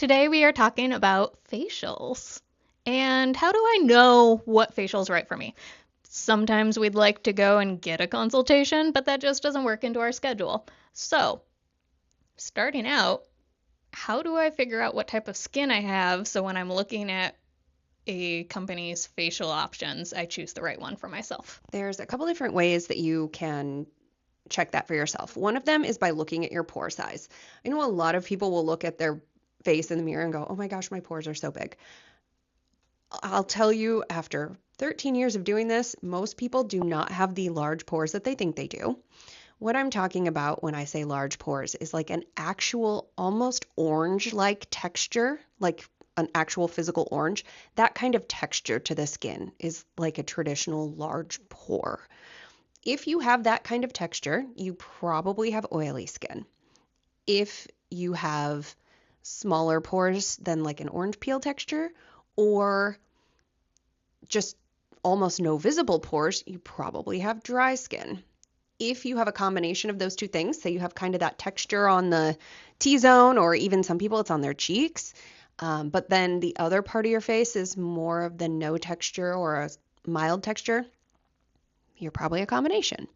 Today we are talking about facials. And how do I know what facial is right for me? Sometimes we'd like to go and get a consultation, but that just doesn't work into our schedule. So, starting out, how do I figure out what type of skin I have so when I'm looking at a company's facial options, I choose the right one for myself? There's a couple different ways that you can check that for yourself. One of them is by looking at your pore size. I know a lot of people will look at their face in the mirror and go, oh my gosh, my pores are so big. I'll tell you, after 13 years of doing this, most people do not have the large pores that they think they do. What I'm talking about when I say large pores is like an actual almost orange-like texture, like an actual physical orange. That kind of texture to the skin is like a traditional large pore. If you have that kind of texture, you probably have oily skin. If you have smaller pores than like an orange peel texture, or just almost no visible pores, you probably have dry skin. If you have a combination of those two things, say you have kind of that texture on the T-zone, or even some people it's on their cheeks, but then the other part of your face is more of the no texture or a mild texture, you're probably a combination.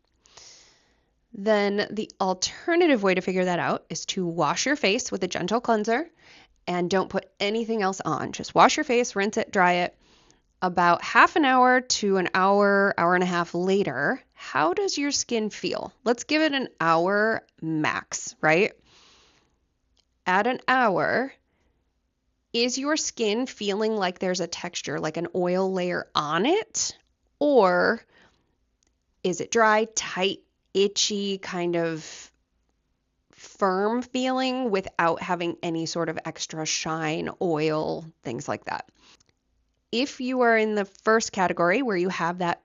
Then the alternative way to figure that out is to wash your face with a gentle cleanser and don't put anything else on. Just wash your face, rinse it, dry it. About half an hour to an hour, hour and a half later, how does your skin feel? Let's give it an hour max, right? At an hour, is your skin feeling like there's a texture, like an oil layer on it? Or is it dry, tight, itchy, kind of firm feeling without having any sort of extra shine, oil, things like that? If you are in the first category where you have that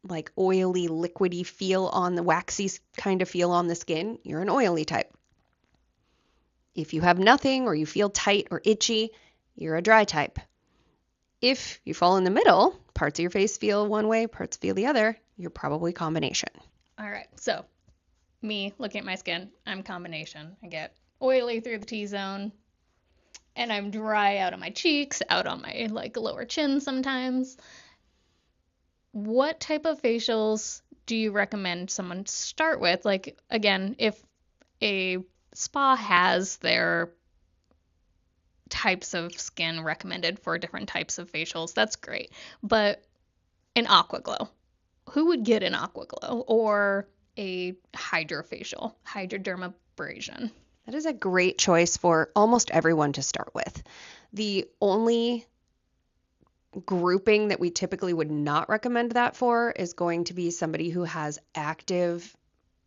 like oily, liquidy feel on the waxy kind of feel on the skin, you're an oily type. If you have nothing or you feel tight or itchy, you're a dry type. If you fall in the middle, parts of your face feel one way, parts feel the other, you're probably combination. All right, so me looking at my skin, I'm combination. I get oily through the T-zone, and I'm dry out on my cheeks, out on my like lower chin sometimes. What type of facials do you recommend someone start with? Like, again, if a spa has their types of skin recommended for different types of facials, that's great. But an AquaGlo, who would get an AquaGlo or a Hydrafacial, Hydradermabrasion? That is a great choice for almost everyone to start with. The only grouping that we typically would not recommend that for is going to be somebody who has active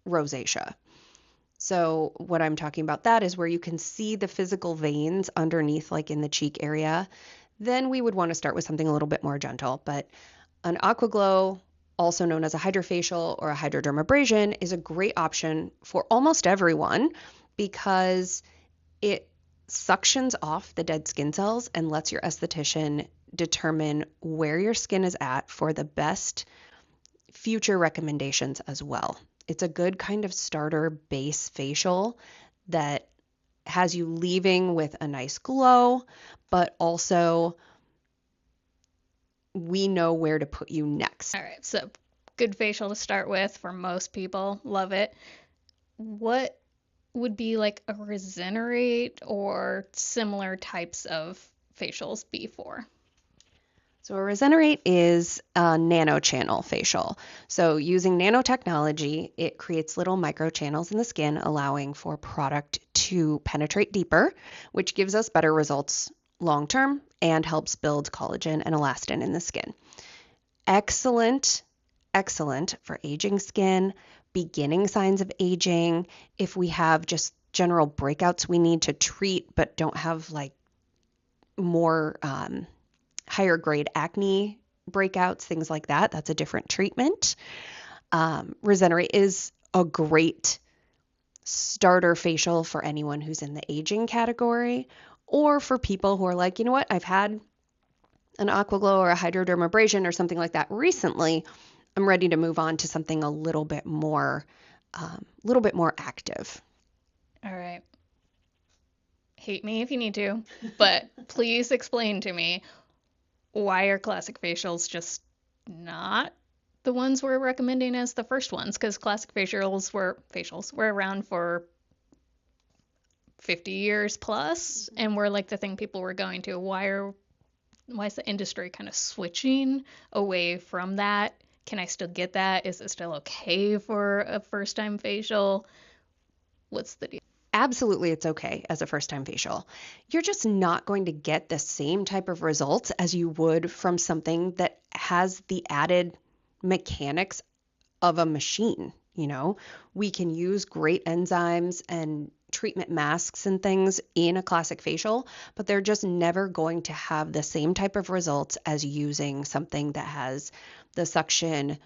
rosacea. So what I'm talking about that is where you can see the physical veins underneath, like in the cheek area. Then we would want to start with something a little bit more gentle. But an AquaGlo, also known as a Hydrafacial or a Hydradermabrasion, is a great option for almost everyone because it suctions off the dead skin cells and lets your esthetician determine where your skin is at for the best future recommendations as well. It's a good kind of starter base facial that has you leaving with a nice glow, but also we know where to put you next. All right, so good facial to start with for most people. Love it. What would be like a Regenerate or similar types of facials be for? So a Regenerate is a nanochannel facial. So using nanotechnology, it creates little microchannels in the skin, allowing for product to penetrate deeper, which gives us better results long term and helps build collagen and elastin in the skin. Excellent, excellent for aging skin, beginning signs of aging. If we have just general breakouts we need to treat but don't have like more higher grade acne breakouts, things like that, that's a different treatment. Regenerate is a great starter facial for anyone who's in the aging category, or for people who are like, you know what, I've had an AquaGlo or a Hydradermabrasion or something like that recently. I'm ready to move on to something a little bit more active. All right. hate me if you need to, but please explain to me, why are classic facials just not the ones we're recommending as the first ones? Because classic facials were around for 50 years plus, and were like the thing people were going to. Why is the industry kind of switching away from that? Can I still get that? Is it still okay for a first time facial? What's the deal? Absolutely, it's okay as a first-time facial. You're just not going to get the same type of results as you would from something that has the added mechanics of a machine. We can use great enzymes and treatment masks and things in a classic facial, but they're just never going to have the same type of results as using something that has the suction,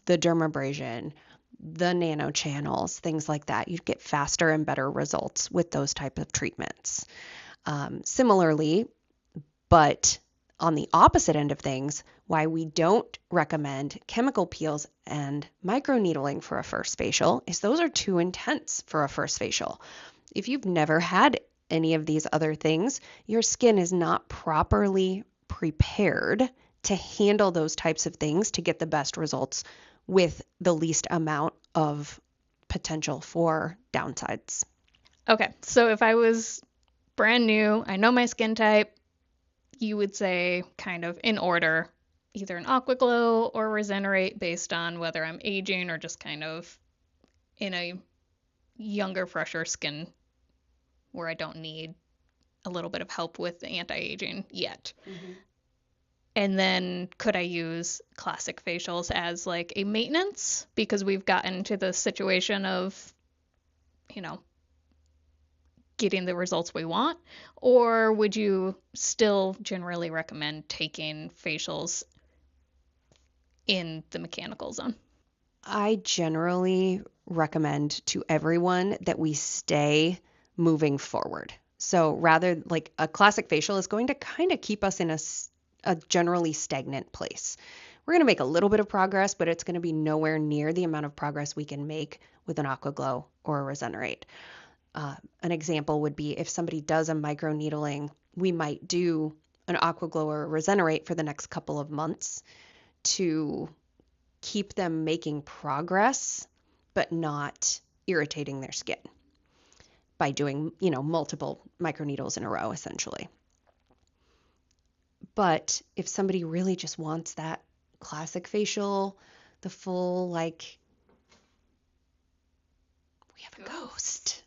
the dermabrasion, the nanochannels, things like that. You get faster and better results with those type of treatments. Similarly, but on the opposite end of things, why we don't recommend chemical peels and microneedling for a first facial is those are too intense for a first facial. If you've never had any of these other things, your skin is not properly prepared to handle those types of things to get the best results with the least amount of potential for downsides. Okay, so if I was brand new, I know my skin type, you would say kind of in order, either an AquaGlo or Regenerate based on whether I'm aging or just kind of in a younger, fresher skin where I don't need a little bit of help with the anti-aging yet. Mm-hmm. And then could I use classic facials as like a maintenance? Because we've gotten to the situation of, getting the results we want. Or would you still generally recommend taking facials in the mechanical zone? I generally recommend to everyone that we stay moving forward. So rather, like a classic facial is going to kind of keep us in a generally stagnant place. We're going to make a little bit of progress, but it's going to be nowhere near the amount of progress we can make with an AquaGlo or a Regenerate. An example would be if somebody does a microneedling, we might do an AquaGlo or a Regenerate for the next couple of months to keep them making progress, but not irritating their skin by doing, multiple microneedles in a row, essentially. But if somebody really just wants that classic facial, the full, we have a ghost.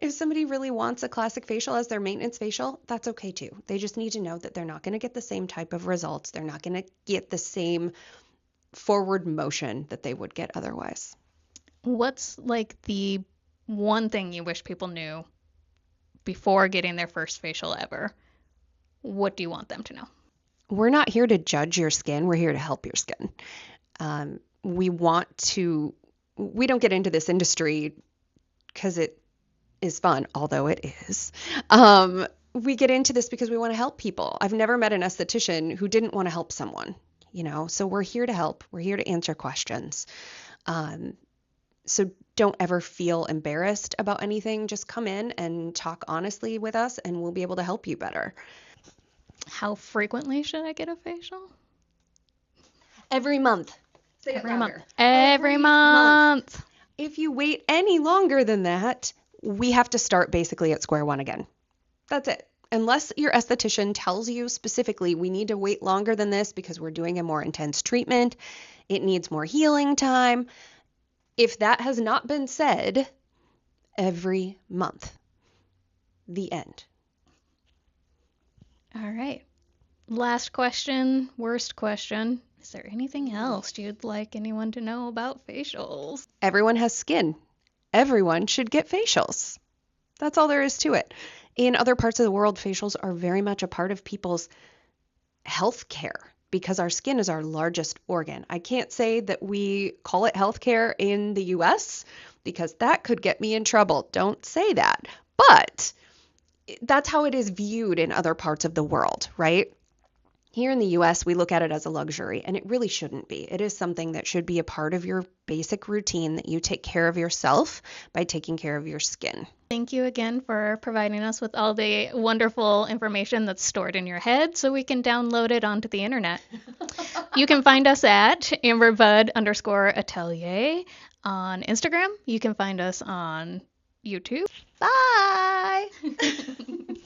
If somebody really wants a classic facial as their maintenance facial, that's okay too. They just need to know that they're not going to get the same type of results. They're not going to get the same forward motion that they would get otherwise. What's the one thing you wish people knew before getting their first facial ever? What do you want them to know? We're not here to judge your skin. We're here to help your skin. We don't get into this industry because it is fun, although it is. We get into this because we want to help people. I've never met an esthetician who didn't want to help someone, so we're here to help. We're here to answer questions. So don't ever feel embarrassed about anything. Just come in and talk honestly with us and we'll be able to help you better. How frequently should I get a facial? Every month. Say it louder. Every month. If you wait any longer than that, we have to start basically at square one again. That's it. Unless your esthetician tells you specifically, we need to wait longer than this because we're doing a more intense treatment, it needs more healing time. If that has not been said, every month. The end. All right. Last question, worst question. Is there anything else you'd like anyone to know about facials? Everyone has skin. Everyone should get facials. That's all there is to it. In other parts of the world, facials are very much a part of people's health care because our skin is our largest organ. I can't say that we call it healthcare in the US because that could get me in trouble. Don't say that. But that's how it is viewed in other parts of the world, right? Here in the US, we look at it as a luxury, and it really shouldn't be. It is something that should be a part of your basic routine, that you take care of yourself by taking care of your skin. Thank you again for providing us with all the wonderful information that's stored in your head so we can download it onto the internet. You can find us at AmberBudd_Atelier on Instagram. You can find us on YouTube. Bye!